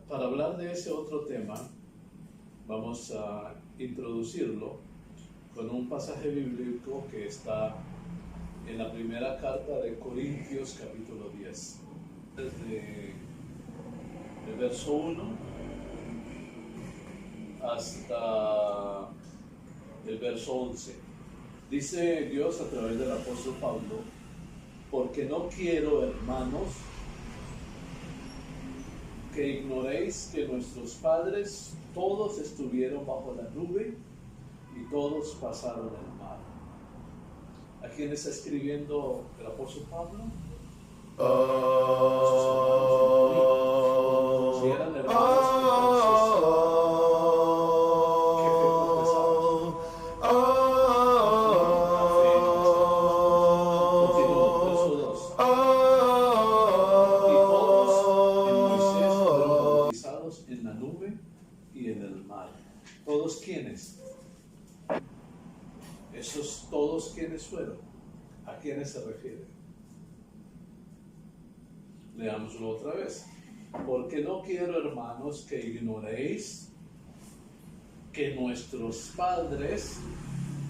para hablar de ese otro tema, vamos a introducirlo con un pasaje bíblico que está en la primera carta de Corintios, capítulo 10. Desde el verso 1 hasta el verso 11. Dice Dios a través del apóstol Pablo: porque no quiero, hermanos, que ignoréis que nuestros padres todos estuvieron bajo la nube y todos pasaron el mar. ¿A quién está escribiendo el apóstol Pablo? Si eran hermanos, en la nube y en el mar. ¿Todos quiénes? ¿Esos todos quiénes fueron? ¿A quiénes se refiere? Leámoslo otra vez. Porque no quiero, hermanos, que ignoréis que nuestros padres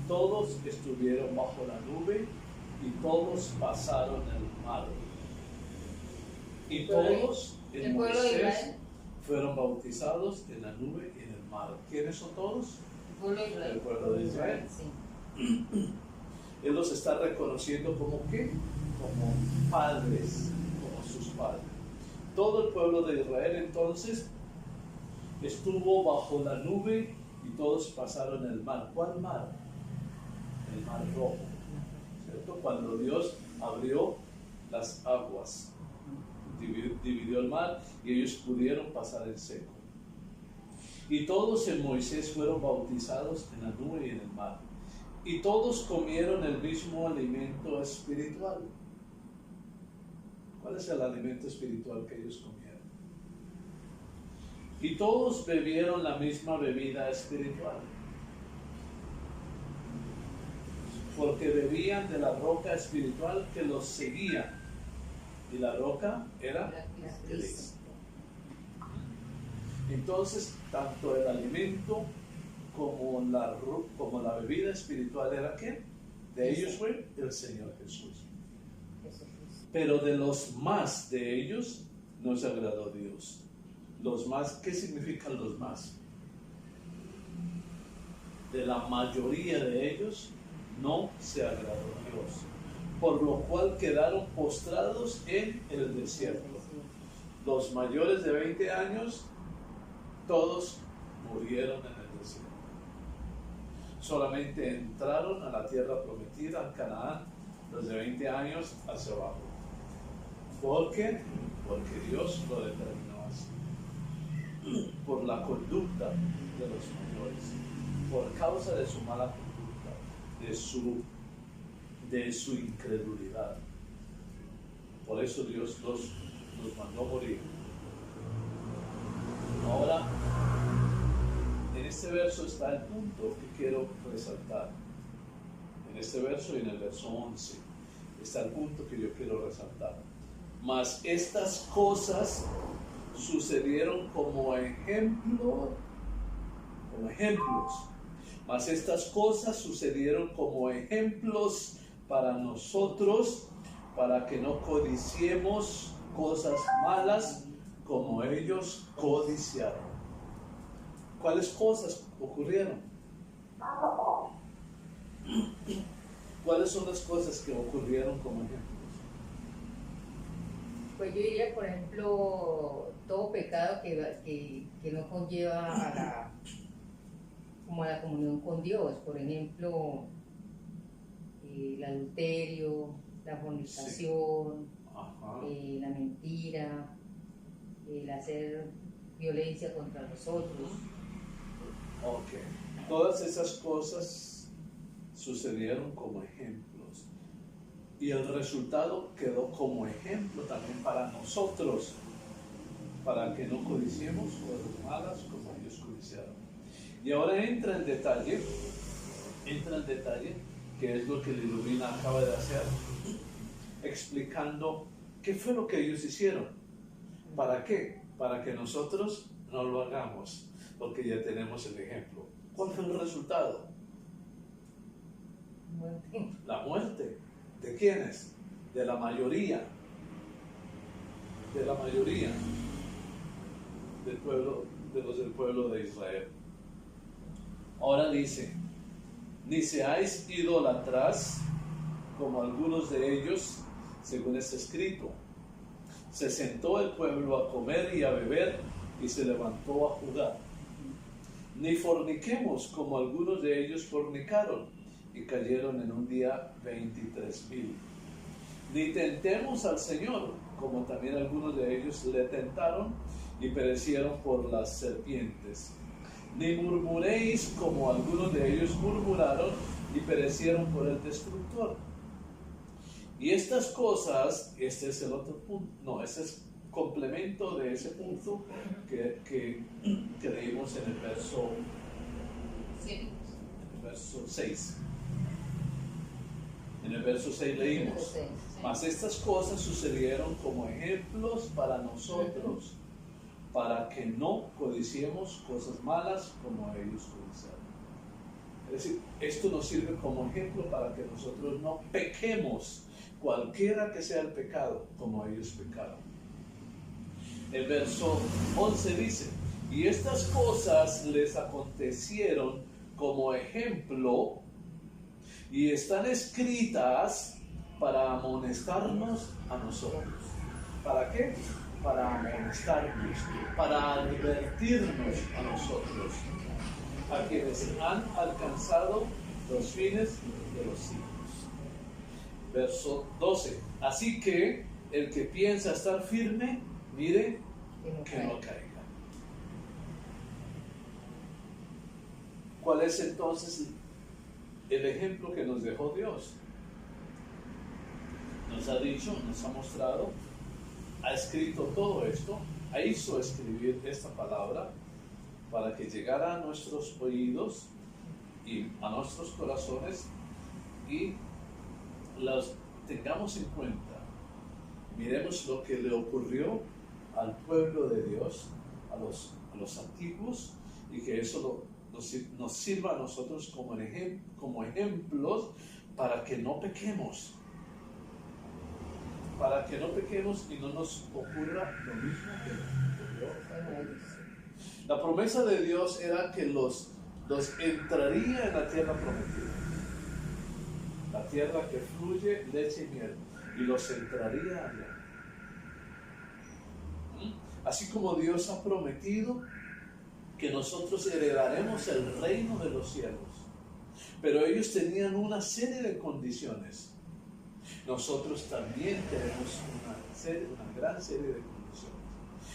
todos estuvieron bajo la nube y todos pasaron el mar. Y todos en Moisés fueron bautizados en la nube y en el mar. ¿Quiénes son todos? El pueblo de Israel. Sí. Él los está reconociendo como ¿qué? Como padres, como sus padres. Todo el pueblo de Israel entonces estuvo bajo la nube y todos pasaron el mar. ¿Cuál mar? El mar rojo, ¿cierto? Cuando Dios abrió las aguas, dividió el mar y ellos pudieron pasar en seco. Y todos en Moisés fueron bautizados en la nube y en el mar. Y todos comieron el mismo alimento espiritual. ¿Cuál es el alimento espiritual que ellos comieron? Y todos bebieron la misma bebida espiritual, porque bebían de la roca espiritual que los seguía. Y la roca era Cristo. Entonces, tanto el alimento como la bebida espiritual era ¿qué? De ellos fue el Señor Jesús. Pero de los más de ellos no se agradó Dios. Los más, ¿qué significan los más? De la mayoría de ellos no se agradó Dios, por lo cual quedaron postrados en el desierto. Los mayores de 20 años, todos murieron en el desierto. Solamente entraron a la tierra prometida, a Canaán, los de 20 años hacia abajo. ¿Por qué? Porque Dios lo determinó así. Por la conducta de los mayores, por causa de su mala conducta, de su incredulidad. Por eso Dios los mandó morir. Ahora, en este verso está el punto que quiero resaltar. En este verso y en el verso 11 está el punto que yo quiero resaltar. Mas estas cosas sucedieron como ejemplos. Mas estas cosas sucedieron como ejemplos para nosotros, para que no codiciemos cosas malas como ellos codiciaron. ¿Cuáles cosas ocurrieron? ¿Cuáles son las cosas que ocurrieron como ejemplos? Pues yo diría, por ejemplo, todo pecado que no conlleva como a la comunión con Dios. Por ejemplo, el adulterio, la fornicación, sí. La mentira, el hacer violencia contra los otros. Ok. Todas esas cosas sucedieron como ejemplos. Y el resultado quedó como ejemplo también para nosotros, para que no codiciemos cosas malas como ellos codiciaron. Y ahora entra el detalle, que es lo que la Ilumina acaba de hacer, explicando qué fue lo que ellos hicieron. ¿Para qué? para que nosotros no lo hagamos, porque ya tenemos el ejemplo. ¿Cuál fue el resultado? Muerte. La muerte. ¿De quiénes? De la mayoría. De la mayoría del pueblo, de los del pueblo de Israel. Ahora dice, ni seáis idólatras como algunos de ellos, según está escrito. Se sentó el pueblo a comer y a beber y se levantó a jugar. Ni forniquemos como algunos de ellos fornicaron y cayeron en un día 23,000. Ni tentemos al Señor, como también algunos de ellos le tentaron y perecieron por las serpientes. Ni murmuréis como algunos de ellos murmuraron y perecieron por el destructor. Y estas cosas, este es el otro punto, no, este es complemento de ese punto que leímos en el verso 6. En el verso 6 leímos, mas estas cosas sucedieron como ejemplos para nosotros, para que no codiciemos cosas malas como ellos codiciaron. Es decir, esto nos sirve como ejemplo para que nosotros no pequemos, cualquiera que sea el pecado, como ellos pecaron. El verso 11 dice, y estas cosas les acontecieron como ejemplo y están escritas para amonestarnos a nosotros. ¿Para qué? Para amonestarnos, para advertirnos a nosotros, a quienes han alcanzado los fines de los siglos. Verso 12. Así que el que piensa estar firme, mire que no caiga. ¿Cuál es entonces el ejemplo que nos dejó Dios? Nos ha dicho, nos ha mostrado, ha escrito todo esto, hizo escribir esta palabra para que llegara a nuestros oídos y a nuestros corazones y las tengamos en cuenta. Miremos lo que le ocurrió al pueblo de Dios, a los antiguos, y que eso nos sirva a nosotros como ejemplos para que no pequemos. Para que no pequemos y no nos ocurra lo mismo que ocurrió a ellos. La promesa de Dios era que los entraría en la tierra prometida. La tierra que fluye leche y miel, y los entraría allá. Así como Dios ha prometido que nosotros heredaremos el reino de los cielos, pero ellos tenían una serie de condiciones. Nosotros también tenemos una gran serie de condiciones.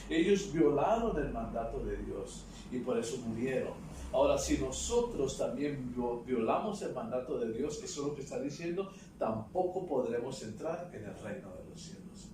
Ellos violaron el mandato de Dios y por eso murieron. Ahora, si nosotros también violamos el mandato de Dios, eso es lo que está diciendo, tampoco podremos entrar en el reino de los cielos.